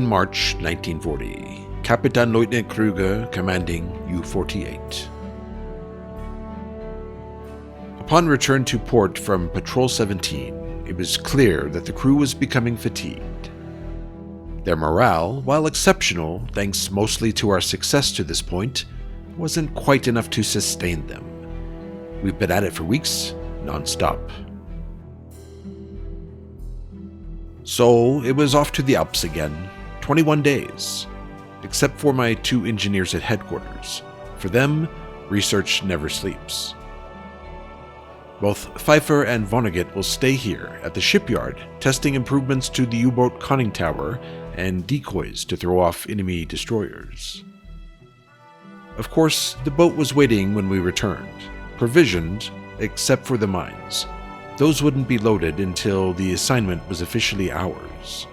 March 1940. Kapitänleutnant Krüger commanding U-48. Upon return to port from Patrol 17, it was clear that the crew was becoming fatigued. Their morale, while exceptional thanks mostly to our success to this point, wasn't quite enough to sustain them. We've been at it for weeks, non-stop. So it was off to the Alps again, 21 days, except for my 2 engineers at headquarters. For them, research never sleeps. Both Pfeiffer and Vonnegut will stay here at the shipyard, testing improvements to the U-boat conning tower and decoys to throw off enemy destroyers. Of course, the boat was waiting when we returned, provisioned except for the mines. Those wouldn't be loaded until the assignment was officially ours.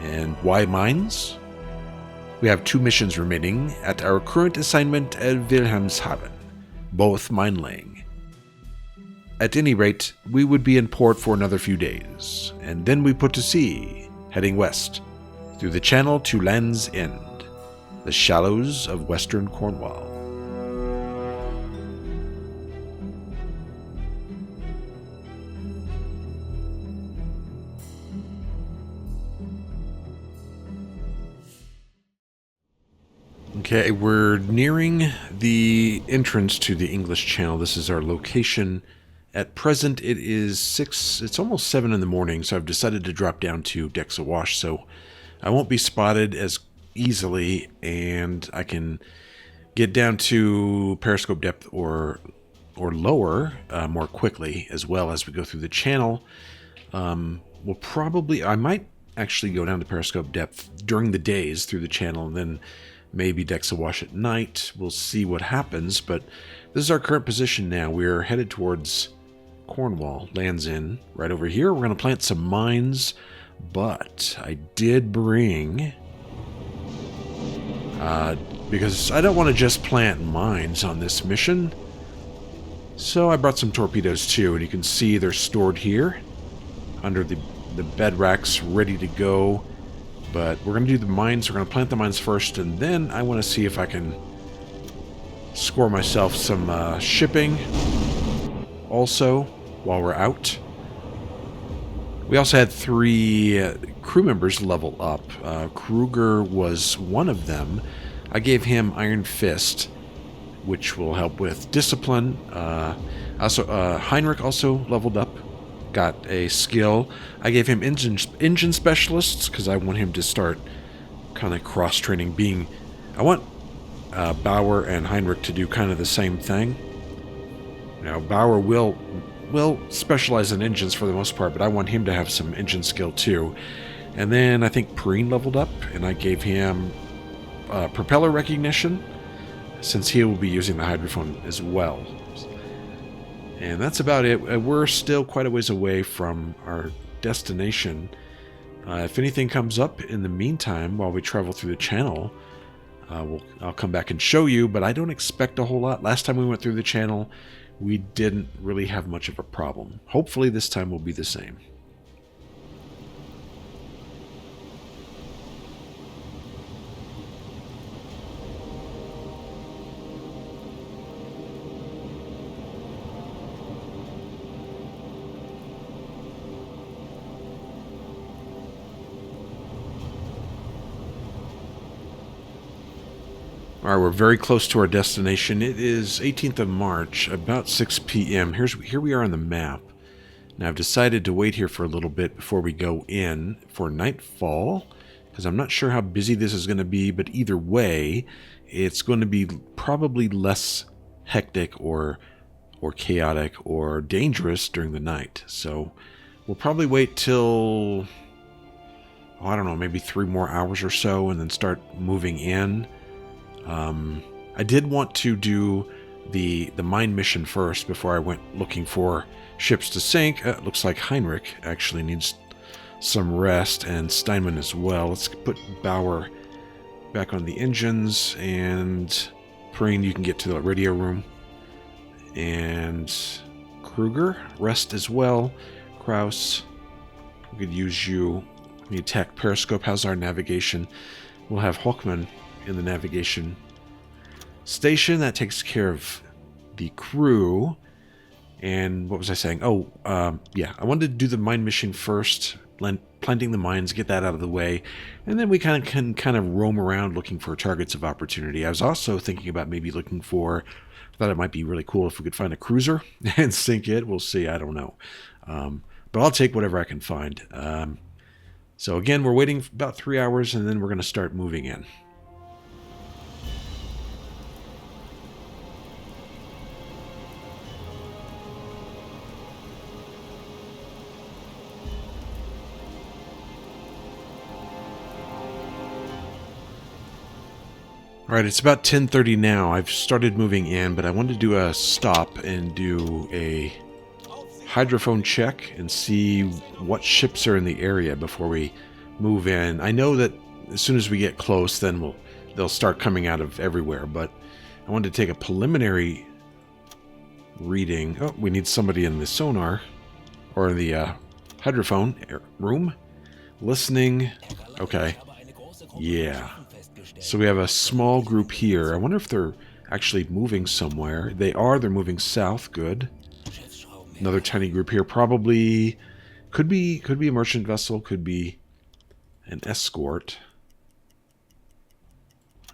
And why mines? We have 2 missions remaining at our current assignment at Wilhelmshaven, both mine laying. At any rate, we would be in port for another few days, and then we put to sea, heading west, through the channel to Land's End, the shallows of western Cornwall. Okay, we're nearing the entrance to the English Channel. This is our location. At present, it is 6, it's almost 7 in the morning, so I've decided to drop down to decks awash, so I won't be spotted as easily, and I can get down to periscope depth or lower more quickly as well as we go through the channel. I might actually go down to periscope depth during the days through the channel, and then maybe decks awash at night. We'll see what happens, but this is our current position now. We're headed towards Cornwall, Land's End, right over here. We're going to plant some mines, but I did bring, because I don't want to just plant mines on this mission, so I brought some torpedoes too, and you can see they're stored here under the bed racks, ready to go. But we're going to do the mines. We're going to plant the mines first, and then I want to see if I can score myself some shipping also while we're out. We also had 3 crew members level up. Kruger was one of them. I gave him Iron Fist, which will help with discipline. Heinrich also leveled up. Got a skill. I gave him engine specialists because I want him to start kind of cross-training. I want Bauer and Heinrich to do kind of the same thing. Now, Bauer will specialize in engines for the most part, but I want him to have some engine skill too. And then I think Perrine leveled up, and I gave him propeller recognition, since he will be using the hydrophone as well. And that's about it. We're still quite a ways away from our destination. If anything comes up in the meantime while we travel through the channel, I'll come back and show you, but I don't expect a whole lot. Last time we went through the channel, we didn't really have much of a problem. Hopefully this time will be the same. Alright, we're very close to our destination. It is 18th of March, about 6 p.m. Here we are on the map. Now I've decided to wait here for a little bit before we go in for nightfall, because I'm not sure how busy this is going to be, but either way, it's going to be probably less hectic or chaotic or dangerous during the night. So we'll probably wait till, I don't know, maybe 3 more hours or so, and then start moving in. I did want to do the mine mission first before I went looking for ships to sink. It looks like Heinrich actually needs some rest, and Steinman as well. Let's put Bauer back on the engines, and Perrine, you can get to the radio room. And Kruger, rest as well. Kraus, we could use you. We attack Periscope. How's our navigation? We'll have Hochman in the navigation station. That takes care of the crew. And what was I saying? Oh, yeah. I wanted to do the mine mission first. Planting the mines, get that out of the way. And then we can kind of roam around looking for targets of opportunity. I was also thinking about maybe looking for... thought it might be really cool if we could find a cruiser and sink it. We'll see. I don't know. But I'll take whatever I can find. So again, we're waiting for about 3 hours, and then we're going to start moving in. Alright, it's about 10:30 now. I've started moving in, but I wanted to do a stop and do a hydrophone check and see what ships are in the area before we move in. I know that as soon as we get close, then they'll start coming out of everywhere, but I wanted to take a preliminary reading. Oh, we need somebody in the sonar, or the hydrophone room. Listening. Okay. Yeah. So we have a small group here. I wonder if they're actually moving somewhere. They are. They're moving south. Good. Another tiny group here. Probably could be a merchant vessel. Could be an escort.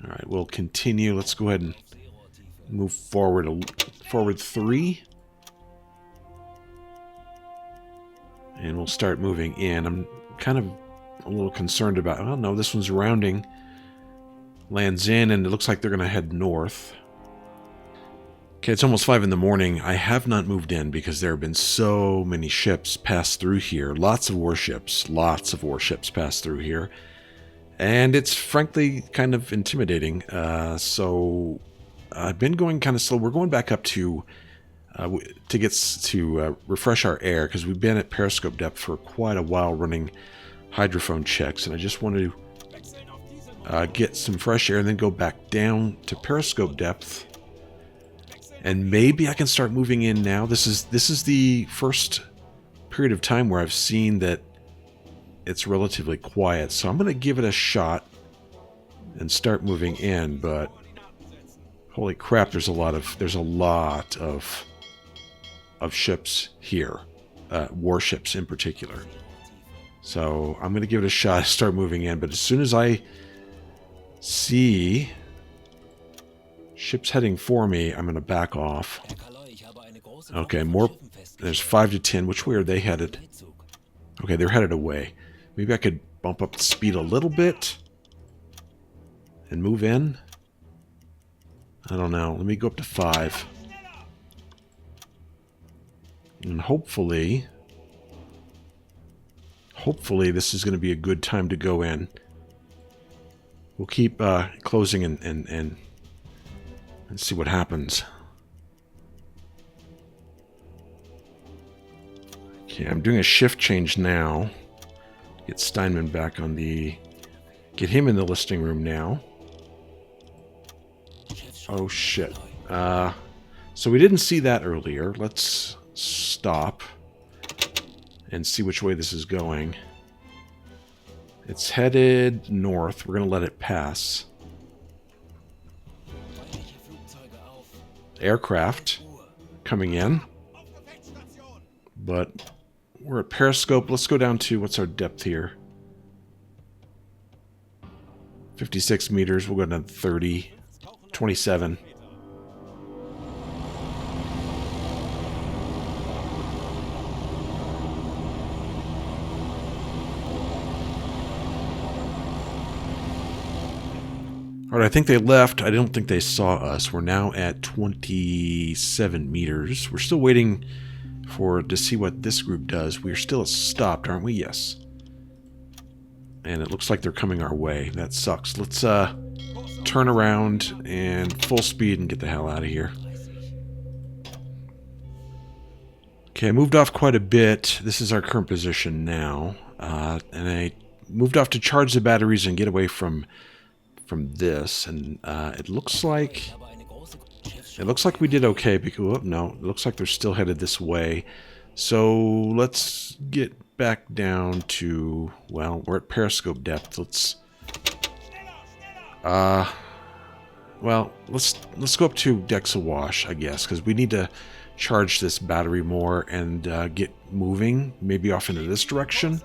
All right, we'll continue. Let's go ahead and move forward. Forward 3. And we'll start moving in. I'm kind of a little concerned about... oh, no, this one's rounding. Lands in, and it looks like they're going to head north. Okay, it's almost 5 in the morning. I have not moved in because there have been so many ships pass through here. Lots of warships pass through here. And it's frankly kind of intimidating. So I've been going kind of slow. We're going back up to refresh our air, because we've been at periscope depth for quite a while running hydrophone checks, and I just want to get some fresh air and then go back down to periscope depth, and maybe I can start moving in now. This is the first period of time where I've seen that it's relatively quiet, so I'm going to give it a shot and start moving in. But holy crap, there's a lot of ships here, warships in particular. So I'm going to give it a shot, start moving in, but as soon as I see ships heading for me, I'm going to back off. Okay, more. There's 5 to 10. Which way are they headed? Okay, they're headed away. Maybe I could bump up the speed a little bit and move in. I don't know. Let me go up to 5. And hopefully this is going to be a good time to go in. We'll keep closing and see what happens. Okay, I'm doing a shift change now. Get Steinman back on the... get him in the listing room now. Oh, shit. So we didn't see that earlier. Let's stop and see which way this is going. It's headed north. We're going to let it pass. Aircraft coming in. But we're at periscope. Let's go down to, what's our depth here? 56 meters. We'll go down to 30. 27. Alright, I think they left. I don't think they saw us. We're now at 27 meters. We're still waiting to see what this group does. We're still stopped, aren't we? Yes. And it looks like they're coming our way. That sucks. Let's turn around and full speed and get the hell out of here. Okay, I moved off quite a bit. This is our current position now. And I moved off to charge the batteries and get away from this. And it looks like we did okay. Because, oh, no, it looks like they're still headed this way. So let's get back down to, well, we're at periscope depth. Let's go up to decks awash, I guess, because we need to charge this battery more and get moving, maybe off into this direction.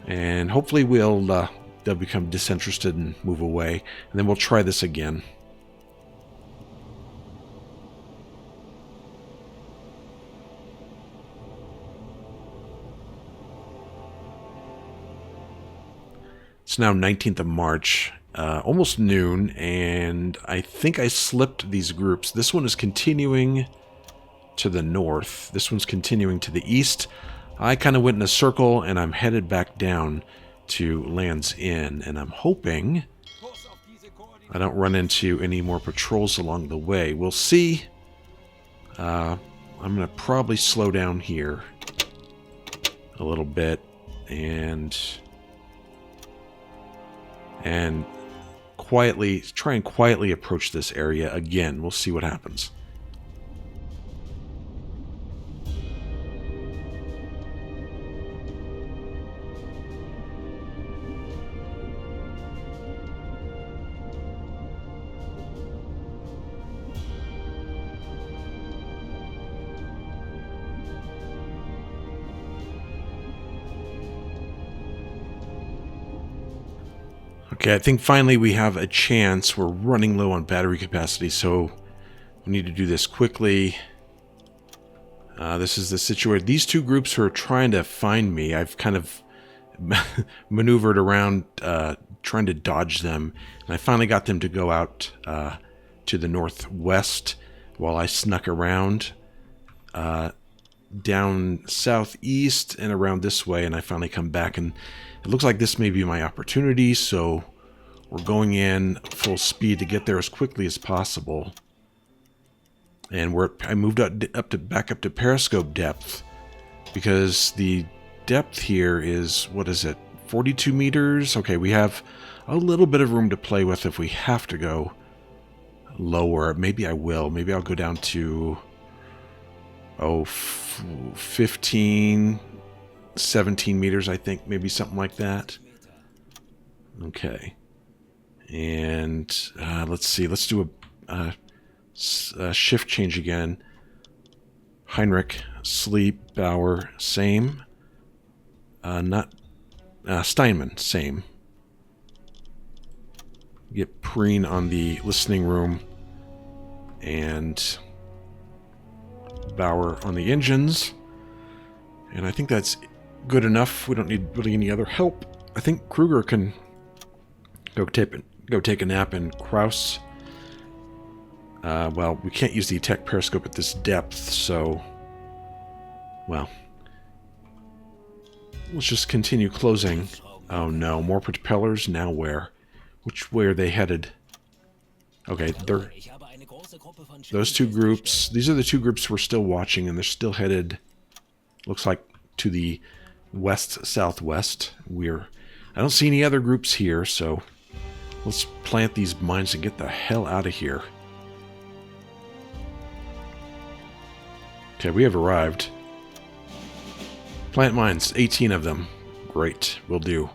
And hopefully they'll become disinterested and move away. And then we'll try this again. It's now 19th of March, almost noon, and I think I slipped these groups. This one is continuing to the north. This one's continuing to the east. I kind of went in a circle, and I'm headed back down to Land's End, and I'm hoping I don't run into any more patrols along the way. We'll see. I'm going to probably slow down here a little bit, and try and quietly approach this area again. We'll see what happens. Okay, I think finally we have a chance. We're running low on battery capacity, so we need to do this quickly. This is the situation. These two groups are trying to find me. I've kind of maneuvered around trying to dodge them, and I finally got them to go out to the northwest while I snuck around down southeast and around this way, and I finally come back, and it looks like this may be my opportunity, so we're going in full speed to get there as quickly as possible. And I moved back up to periscope depth because the depth here is, what is it, 42 meters? Okay, we have a little bit of room to play with if we have to go lower. Maybe I will. Maybe I'll go down to 15, 17 meters, I think, maybe something like that. Okay. And let's see. Let's do a shift change again. Heinrich, sleep, Bauer, same. Steinman, same. Get Preen on the listening room. And Bauer on the engines. And I think that's good enough. We don't need really any other help. I think Kruger can go take a nap, and Kraus, well, we can't use the tech periscope at this depth, so, well, let's just continue closing. Oh no, more propellers. Now where? Which way are they headed? Okay, those two groups. These are the two groups we're still watching, and they're still headed, looks like, to the west-southwest. I don't see any other groups here, so let's plant these mines and get the hell out of here. Okay, we have arrived. Plant mines, 18 of them. Great, will do.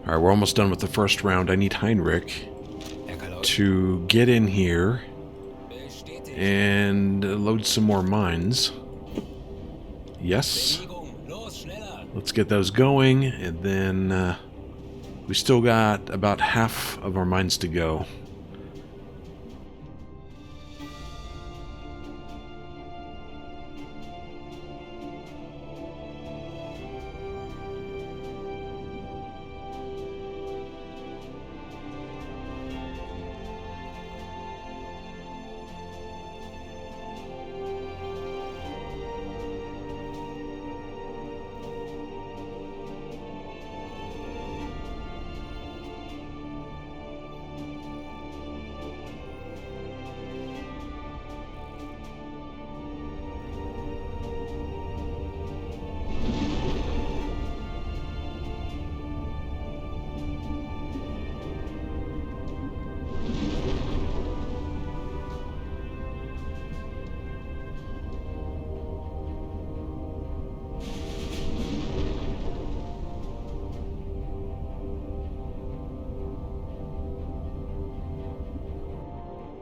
Alright, we're almost done with the first round. I need Heinrich to get in here and load some more mines. Yes. Let's get those going, and then we still got about half of our mines to go.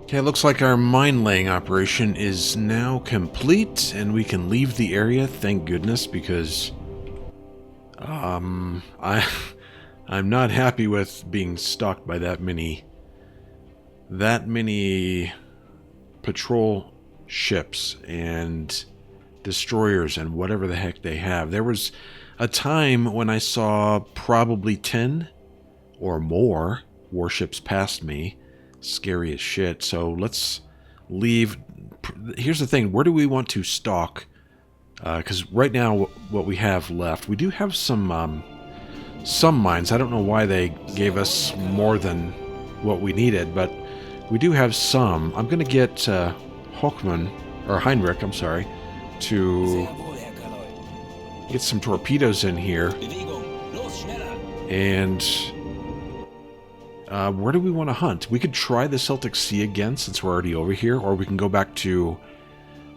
Okay, it looks like our mine laying operation is now complete, and we can leave the area, thank goodness, because I'm not happy with being stalked by that many patrol ships and destroyers and whatever the heck they have. There was a time when I saw probably 10 or more warships past me. Scary as shit. So let's leave. Here's the thing, where do we want to stalk? Because right now what we have left, we do have some mines. I don't know why they gave us more than what we needed, but we do have some. I'm gonna get Heinrich, I'm sorry, to get some torpedoes in here. And where do we want to hunt? We could try the Celtic Sea again since we're already over here, or we can go back to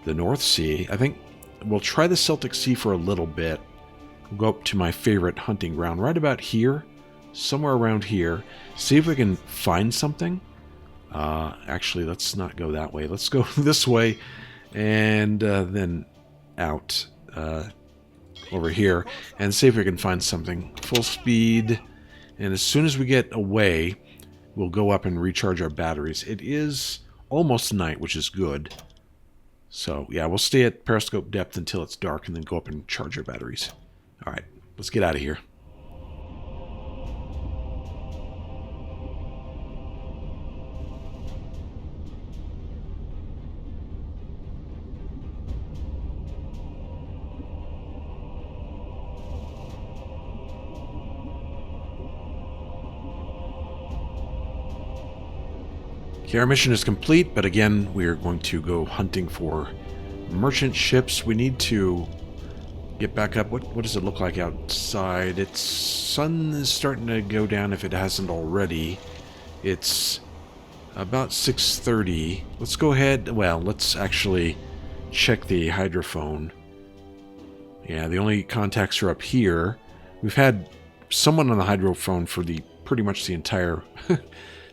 the North Sea. I think we'll try the Celtic Sea for a little bit. We'll go up to my favorite hunting ground right about here, somewhere around here. See if we can find something. Actually, let's not go that way. Let's go this way and then out over here and see if we can find something. Full speed. And as soon as we get away, we'll go up and recharge our batteries. It is almost night, which is good. So, yeah, we'll stay at periscope depth until it's dark and then go up and charge our batteries. All right, let's get out of here. Okay, our mission is complete, but again, we are going to go hunting for merchant ships. We need to get back up. What does it look like outside? Its sun is starting to go down if it hasn't already. It's about 6:30. Let's go ahead. Well, let's actually check the hydrophone. Yeah, the only contacts are up here. We've had someone on the hydrophone for pretty much the entire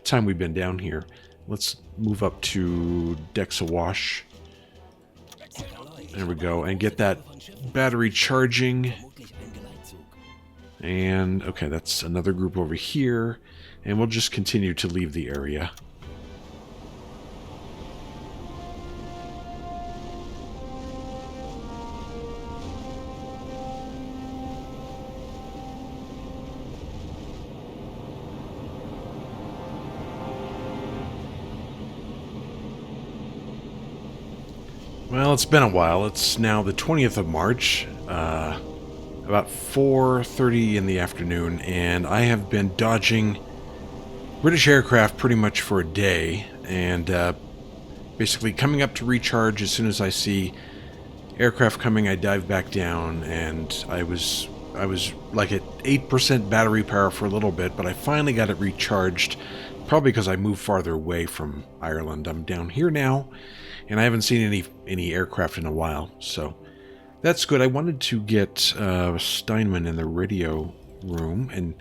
time we've been down here. Let's move up to decks awash. There we go. And get that battery charging. And, okay, that's another group over here. And we'll just continue to leave the area. Well, it's been a while. It's now the 20th of March, about 4:30 in the afternoon, and I have been dodging British aircraft pretty much for a day, and basically coming up to recharge. As soon as I see aircraft coming, I dive back down, and I was like at 8% battery power for a little bit, but I finally got it recharged, probably because I moved farther away from Ireland. I'm down here now, and I haven't seen any aircraft in a while, so that's good. I wanted to get Steinman in the radio room and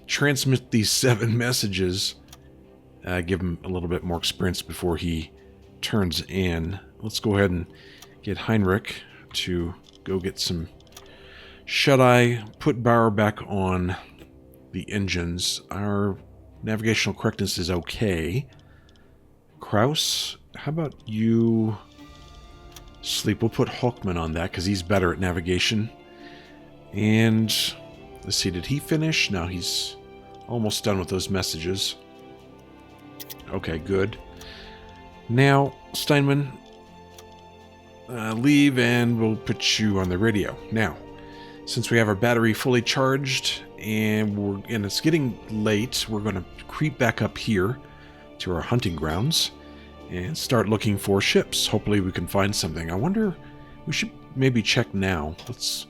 transmit these 7 messages, give him a little bit more experience before he turns in. Let's go ahead and get Heinrich to go get some Should I put Bauer back on the engines? Our navigational correctness is okay. Kraus, how about you sleep? We'll put Hulkman on that because he's better at navigation. And let's see, did he finish? No, he's almost done with those messages. Okay, good. Now, Steinman, leave and we'll put you on the radio. Now, since we have our battery fully charged and it's getting late, we're going to creep back up here to our hunting grounds and start looking for ships. Hopefully we can find something. I wonder, we should maybe check now. Let's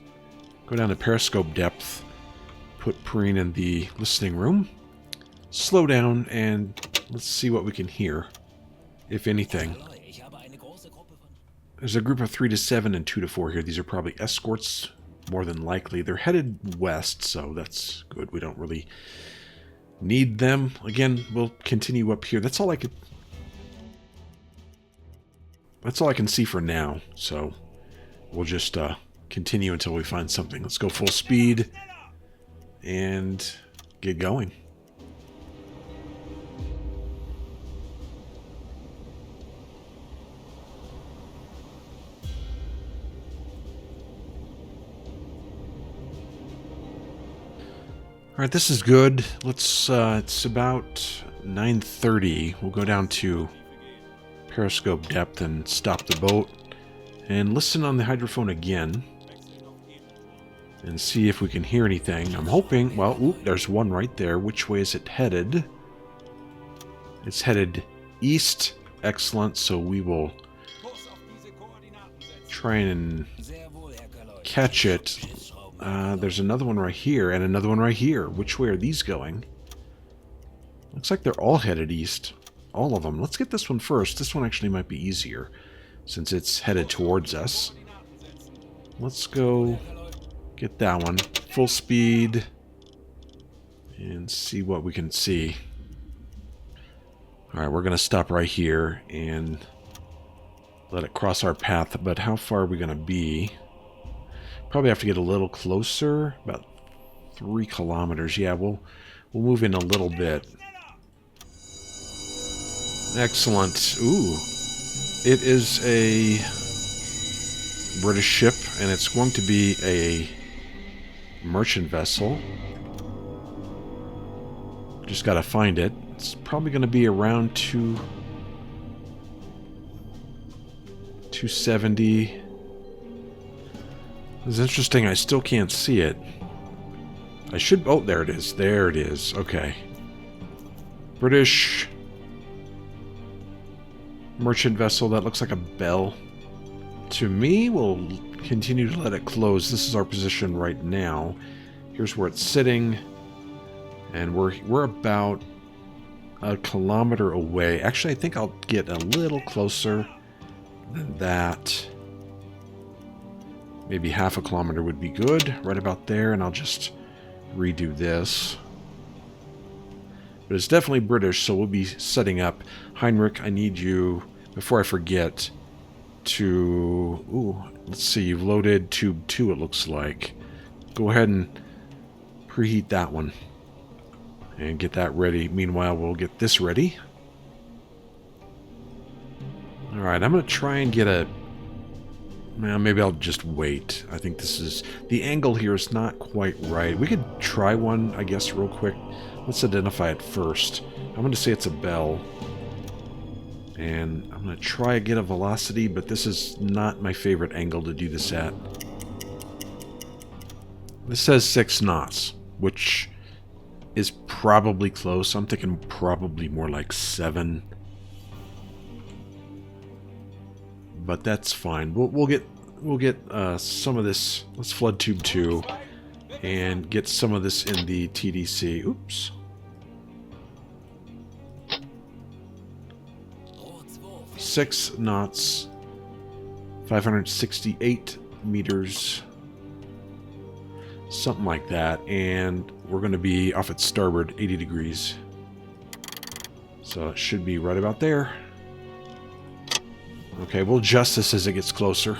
go down to periscope depth, put Perrine in the listening room, slow down, and let's see what we can hear, if anything. There's a group of 3 to 7 and 2 to 4 here. These are probably escorts, more than likely. They're headed west, so that's good. We don't really need them. Again, we'll continue up here. That's all I can see for now, so we'll just continue until we find something. Let's go full speed and get going. Alright, this is good. Let's, it's about 9:30. We'll go down to periscope depth and stop the boat and listen on the hydrophone again and see if we can hear anything. I'm hoping, well, oop, there's one right there. Which way is it headed? It's headed east. Excellent, so we will try and catch it. There's another one right here and another one right here. Which way are these going? Looks like they're all headed east. All of them. Let's get this one first. This one actually might be easier since it's headed towards us. Let's go get that one. Full speed and see what we can see. Alright, we're going to stop right here and let it cross our path. But how far are we going to be? Probably have to get a little closer, about 3 kilometers. Yeah, we'll move in a little bit. Excellent. Ooh, it is a British ship, and it's going to be a merchant vessel. Just got to find it. It's probably going to be around 270. It's interesting, I still can't see it. I should... oh, there it is. There it is. Okay. British merchant vessel. That looks like a bell. To me, we'll continue to let it close. This is our position right now. Here's where it's sitting. And we're about a kilometer away. Actually, I think I'll get a little closer than that. Maybe half a kilometer would be good, right about there, and I'll just redo this. But it's definitely British, so we'll be setting up. Heinrich, I need you, before I forget, to... ooh, let's see, you've loaded tube 2, it looks like. Go ahead and preheat that one. And get that ready. Meanwhile, we'll get this ready. Alright, I'm going to try and get a... well, maybe I'll just wait. I think this is... the angle here is not quite right. We could try one, I guess, real quick. Let's identify it first. I'm going to say it's a bell. And I'm going to try and get a velocity, but this is not my favorite angle to do this at. This says 6 knots, which is probably close. I'm thinking probably more like 7. But that's fine. We'll get some of this. Let's flood tube 2 and get some of this in the TDC. Oops. Six knots, 568 meters, something like that, and we're going to be off at starboard 80 degrees. So it should be right about there. Okay, we'll adjust this as it gets closer.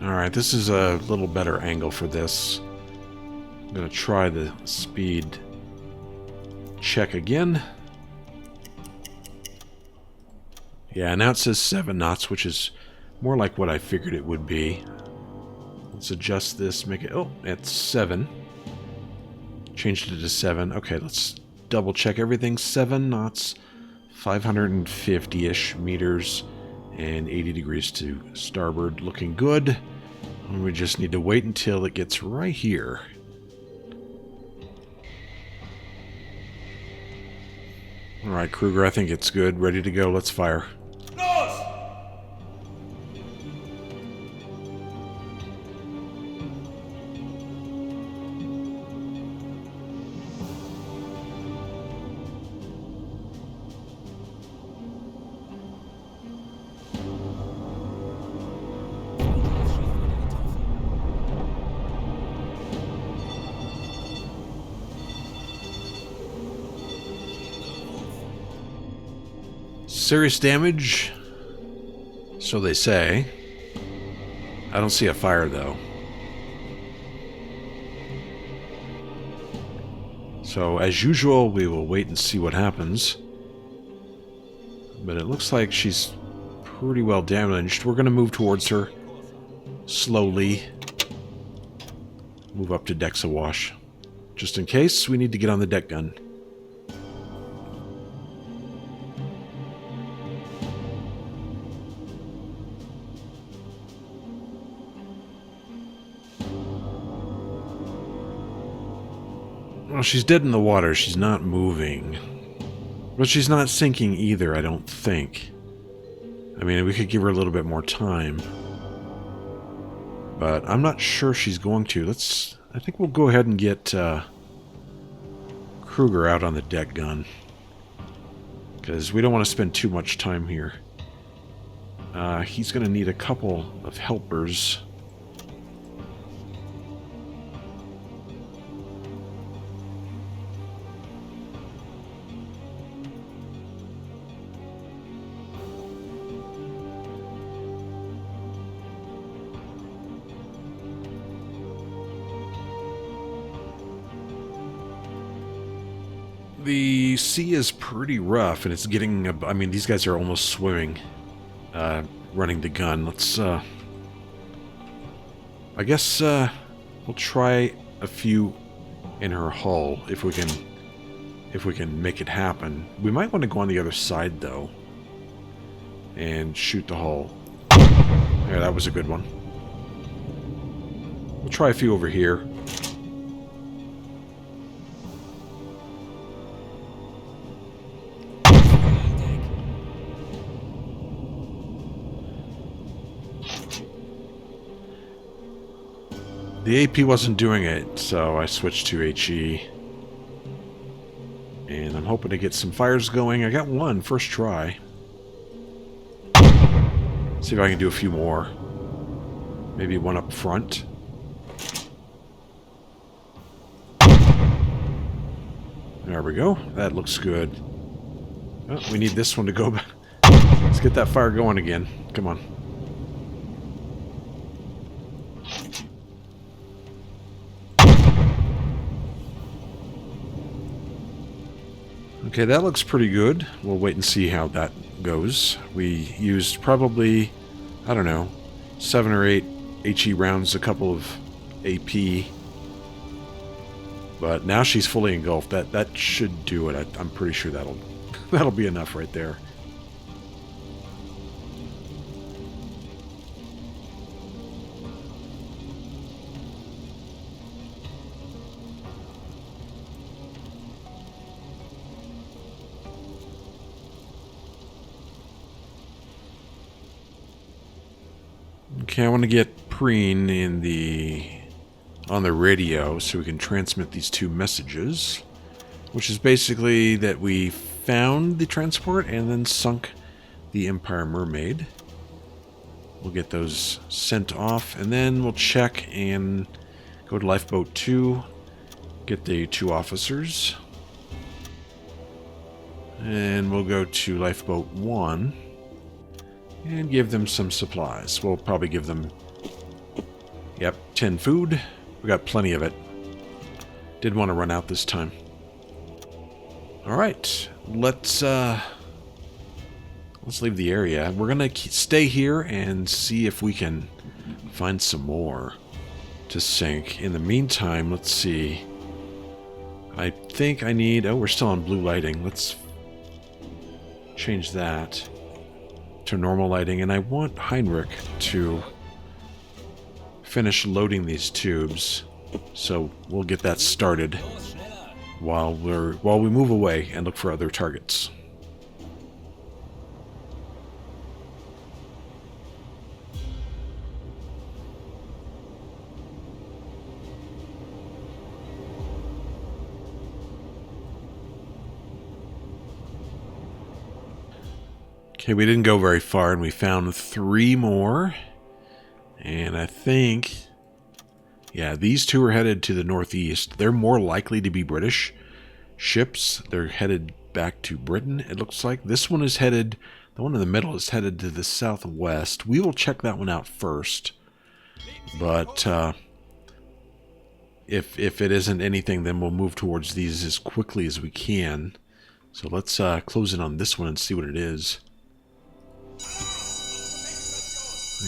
Alright, this is a little better angle for this. I'm going to try the speed check again. Yeah, now it says 7 knots, which is more like what I figured it would be. Let's adjust this, make it... Oh, it's 7. Changed it to 7. Okay, let's double check everything. 7 knots, 550-ish meters, and 80 degrees to starboard. Looking good. And we just need to wait until it gets right here. Alright, Kruger, I think it's good. Ready to go. Let's fire. Serious damage, so they say. I don't see a fire, though. So, as usual, we will wait and see what happens. But it looks like she's pretty well damaged. We're going to move towards her slowly. Move up to decks awash. Just in case, we need to get on the deck gun. Well, she's dead in the water. She's not moving. But she's not sinking either, I don't think. I mean, we could give her a little bit more time. But I'm not sure she's going to. I think we'll go ahead and get Kruger out on the deck gun. Because we don't want to spend too much time here. He's going to need a couple of helpers. The sea is pretty rough, and it's getting... I mean, these guys are almost swimming, running the gun. Let's, I guess, we'll try a few in her hull, if we can make it happen. We might want to go on the other side, though, and shoot the hull. Yeah, that was a good one. We'll try a few over here. The AP wasn't doing it, so I switched to HE. And I'm hoping to get some fires going. I got one first try. See if I can do a few more. Maybe one up front. There we go. That looks good. Oh, we need this one to go back. Let's get that fire going again. Come on. Okay, that looks pretty good. We'll wait and see how that goes. We used probably, I don't know, 7 or 8 HE rounds, a couple of AP. But now she's fully engulfed. That should do it. I'm pretty sure that'll be enough right there. Okay, I want to get Preen on the radio so we can transmit these 2 messages, which is basically that we found the transport and then sunk the Empire Mermaid. We'll get those sent off, and then we'll check and go to Lifeboat 2, get the 2 officers, and we'll go to Lifeboat 1 and give them some supplies. We'll probably give them Yep, 10 food. We got plenty of it. Did want to run out this time. Alright, let's leave the area. We're going to stay here and see if we can find some more to sink. In the meantime, let's see. I think I need... Oh, we're still on blue lighting. Let's change that to normal lighting. And I want Heinrich to finish loading these tubes. So we'll get that started while we move away and look for other targets. Okay, we didn't go very far, and we found 3 more. And I think... Yeah, these 2 are headed to the northeast. They're more likely to be British ships. They're headed back to Britain, it looks like. This one is headed... The one in the middle is headed to the southwest. We will check that one out first. But if it isn't anything, then we'll move towards these as quickly as we can. So let's close in on this one and see what it is.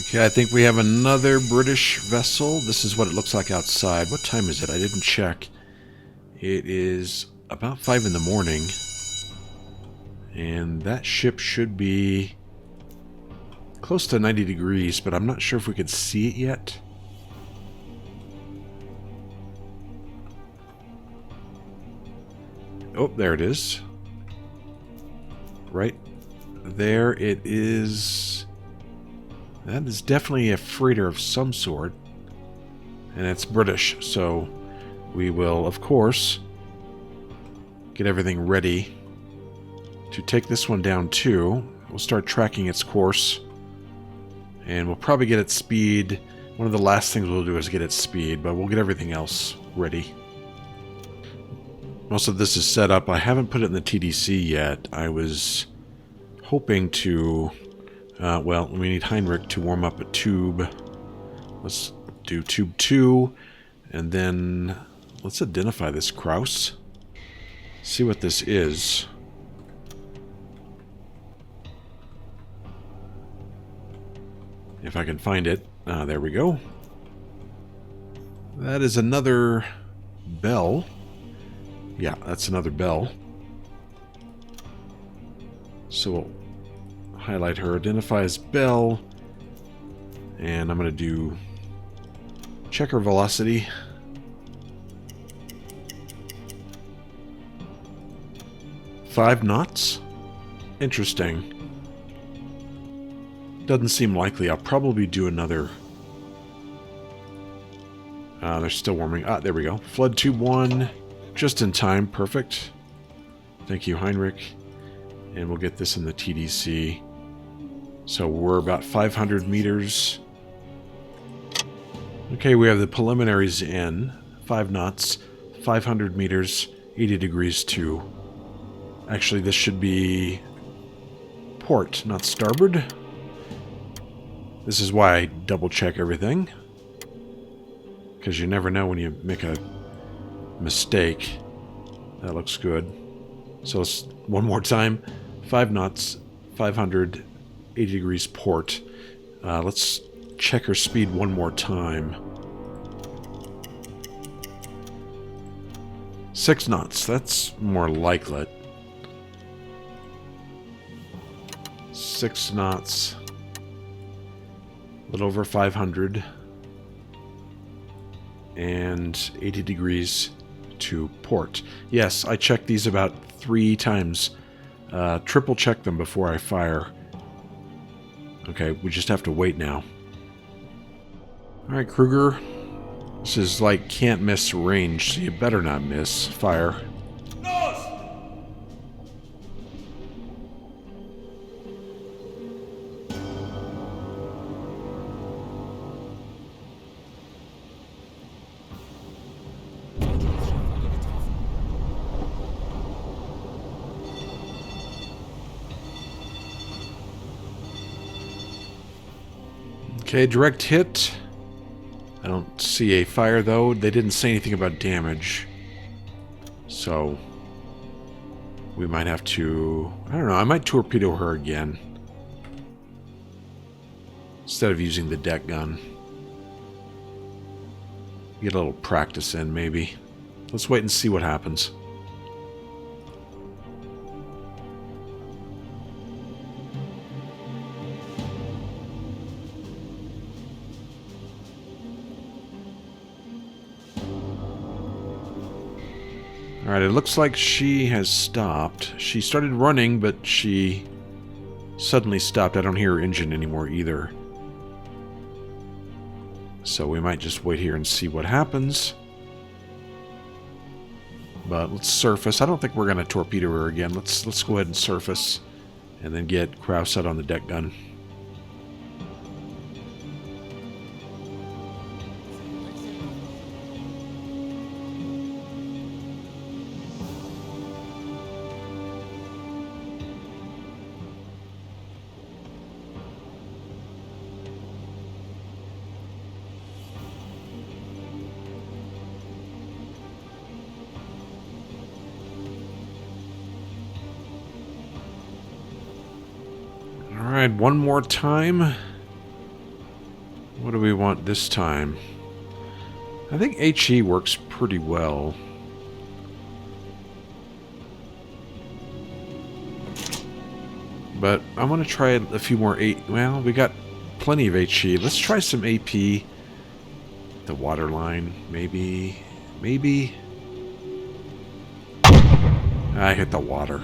Okay, I think we have another British vessel. This is what it looks like outside. What time is it? I didn't check. It is about 5 in the morning. And that ship should be close to 90 degrees, but I'm not sure if we can see it yet. Oh, there it is. Right there it is. That is definitely a freighter of some sort. And it's British, so we will, of course, get everything ready to take this one down too. We'll start tracking its course. And we'll probably get its speed. One of the last things we'll do is get its speed, but we'll get everything else ready. Most of this is set up. I haven't put it in the TDC yet. I was hoping to... well, we need Heinrich to warm up a tube. Let's do tube 2. And then let's identify this Kraus. See what this is. If I can find it. There we go. That is another bell. Yeah, that's another bell. So we'll highlight her, identify as bell, and I'm going to do check her velocity. Five knots? Interesting. Doesn't seem likely. I'll probably do another. They're still warming. There we go. Flood tube 1. Just in time. Perfect. Thank you, Heinrich. And we'll get this in the TDC. So we're about 500 meters. Okay, we have the preliminaries in. 5 knots. 500 meters. 80 degrees 2. Actually, this should be port, not starboard. This is why I double check everything. Because you never know when you make a mistake. That looks good. So let's, one more time. 5 knots, 500, 80 degrees port. Let's check her speed one more time. 6 knots. That's more like it. 6 knots. A little over 500. And 80 degrees to port. Yes, I checked these about 3 times. Triple check them before I fire. Okay, we just have to wait now. Alright, Kruger. This is like can't miss range, so you better not miss. Fire. Okay, direct hit. don't see a fire, though. They didn't say anything about damage. So, we might have to... I don't know, I might torpedo her again. Instead of using the deck gun. Get a little practice in, maybe. Let's wait and see what happens. Alright, it looks like she has stopped. She started running, but she suddenly stopped. I don't hear her engine anymore either. So we might just wait here and see what happens. But let's surface. I don't think we're going to torpedo her again. Let's go ahead and surface. And then get Kraus out on the deck gun. Alright, one more time. What do we want this time? I think HE works pretty well. But I want to try a few more well, we got plenty of HE. Let's try some AP. The waterline, maybe. Maybe. I hit the water.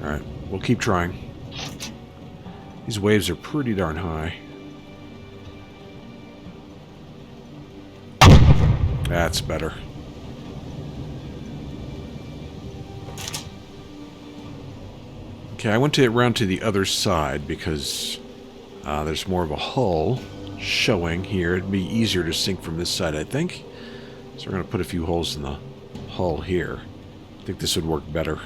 Alright, we'll keep trying. These waves are pretty darn high. That's better. Okay, I went around to the other side because there's more of a hull showing here. It'd be easier to sink from this side, I think. So we're going to put a few holes in the hull here. I think this would work better.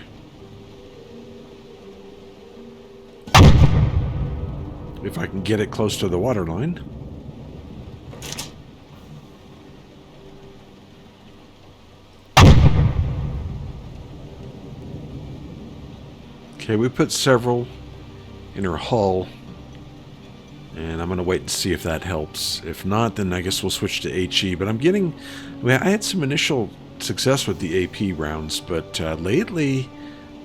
If I can get it close to the waterline. Okay, we put several in her hull. And I'm going to wait and see if that helps. If not, then I guess we'll switch to HE. But I'm getting... I had some initial success with the AP rounds, but lately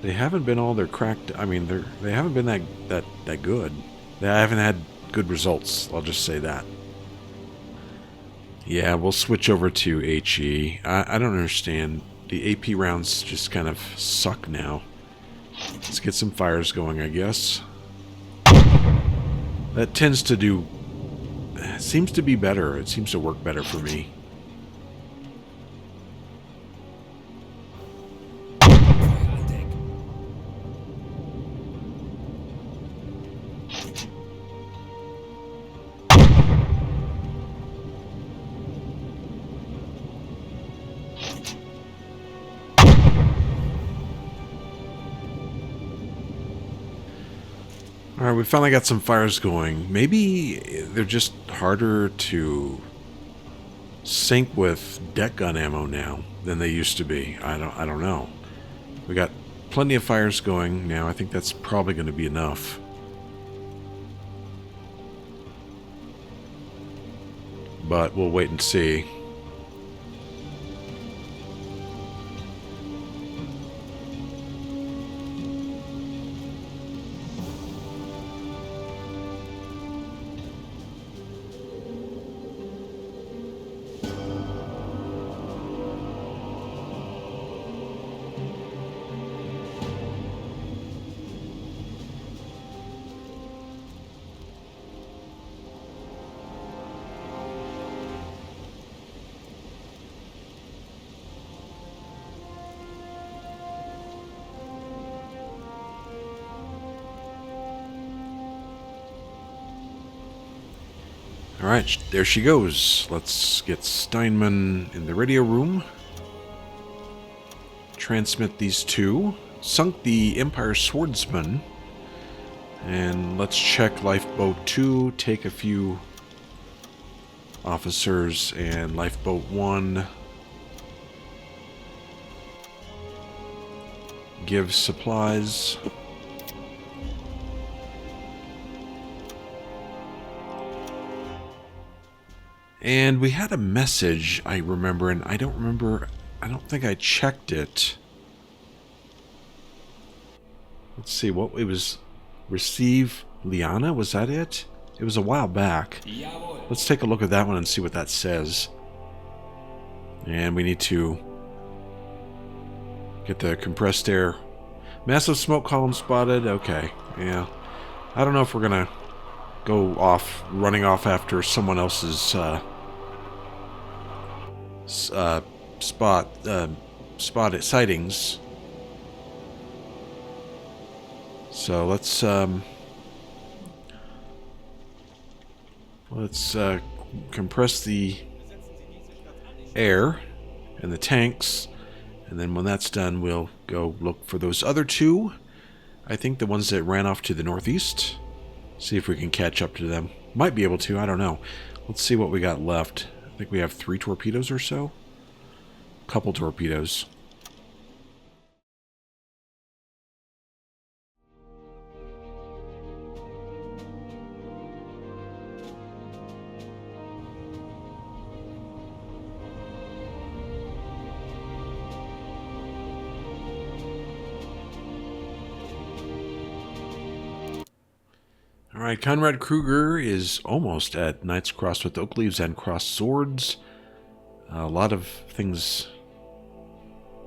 they haven't been all they're cracked. I mean, they haven't been that good. I haven't had good results, I'll just say that. Yeah, we'll switch over to HE. I don't understand. The AP rounds just kind of suck now. Let's get some fires going, I guess. That tends to do... seems to be better. It seems to work better for me. Alright, we finally got some fires going. Maybe they're just harder to sink with deck gun ammo now than they used to be. I don't know. We got plenty of fires going now. I think that's probably going to be enough. But we'll wait and see. Alright, there she goes. Let's get Steinman in the radio room. Transmit these two. Sunk the Empire Swordsman. And let's check Lifeboat 2. Take a few officers and lifeboat 1. Give supplies. And we had a message, I remember, and I don't think I checked it. Let's see, what it was. Receive Liana, was that it? It was a while back. Let's take a look at that one and see what that says. And we need to get the compressed air. Massive smoke column spotted. Okay, yeah. I don't know if we're gonna go off, running off after someone else's spotted sightings. So let's compress the air and the tanks, and then when that's done, we'll go look for those other two. I think the ones that ran off to the northeast. See if we can catch up to them. Might be able to, I don't know. Let's see what we got left. I think we have 3 torpedoes or so. Couple torpedoes. Alright, Conrad Kruger is almost at Knights Crossed with Oak Leaves and Crossed Swords. A lot of things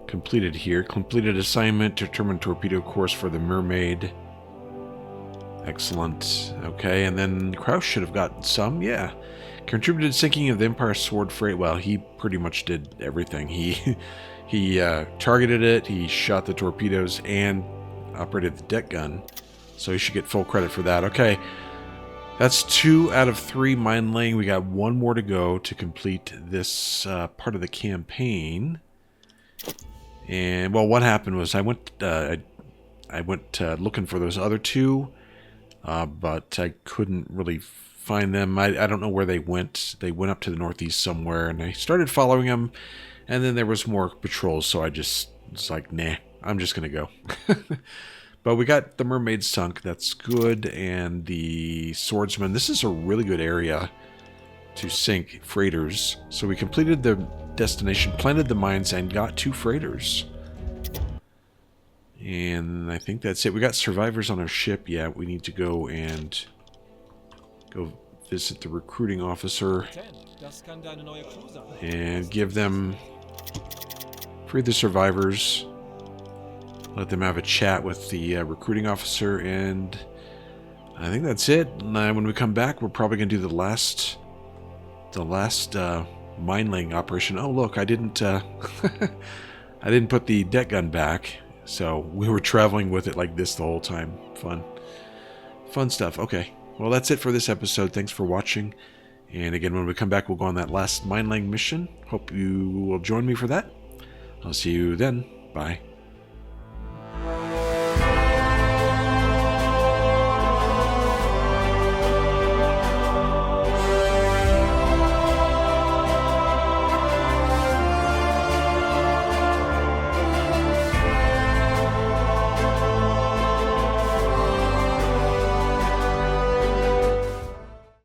completed here. Completed assignment, determined torpedo course for the Mermaid. Excellent. Okay, and then Krauss should have gotten some, yeah. Contributed sinking of the Empire Sword freight. Well, he pretty much did everything. He targeted it, he shot the torpedoes, and operated the deck gun. So you should get full credit for that. Okay, that's 2 out of 3 mine laying. We got 1 more to go to complete this part of the campaign. And well, what happened was I went looking for those other 2, but I couldn't really find them. I don't know where they went. They went up to the northeast somewhere, and I started following them. And then there was more patrols, so I just was like, nah, I'm just gonna go. But we got the Mermaid sunk, that's good, and the Swordsman. This is a really good area to sink freighters. So we completed the destination, planted the mines, and got 2 freighters. And I think that's it. We got survivors on our ship. Yeah, we need to go and go visit the recruiting officer and give them, free the survivors. Let them have a chat with the recruiting officer, and I think that's it. When we come back, we're probably going to do the last mine laying operation. Oh, look, I didn't I didn't put the deck gun back, so we were traveling with it like this the whole time. Fun stuff. Okay, well, that's it for this episode. Thanks for watching, and again, when we come back, we'll go on that last mine laying mission. Hope you will join me for that. I'll see you then. Bye.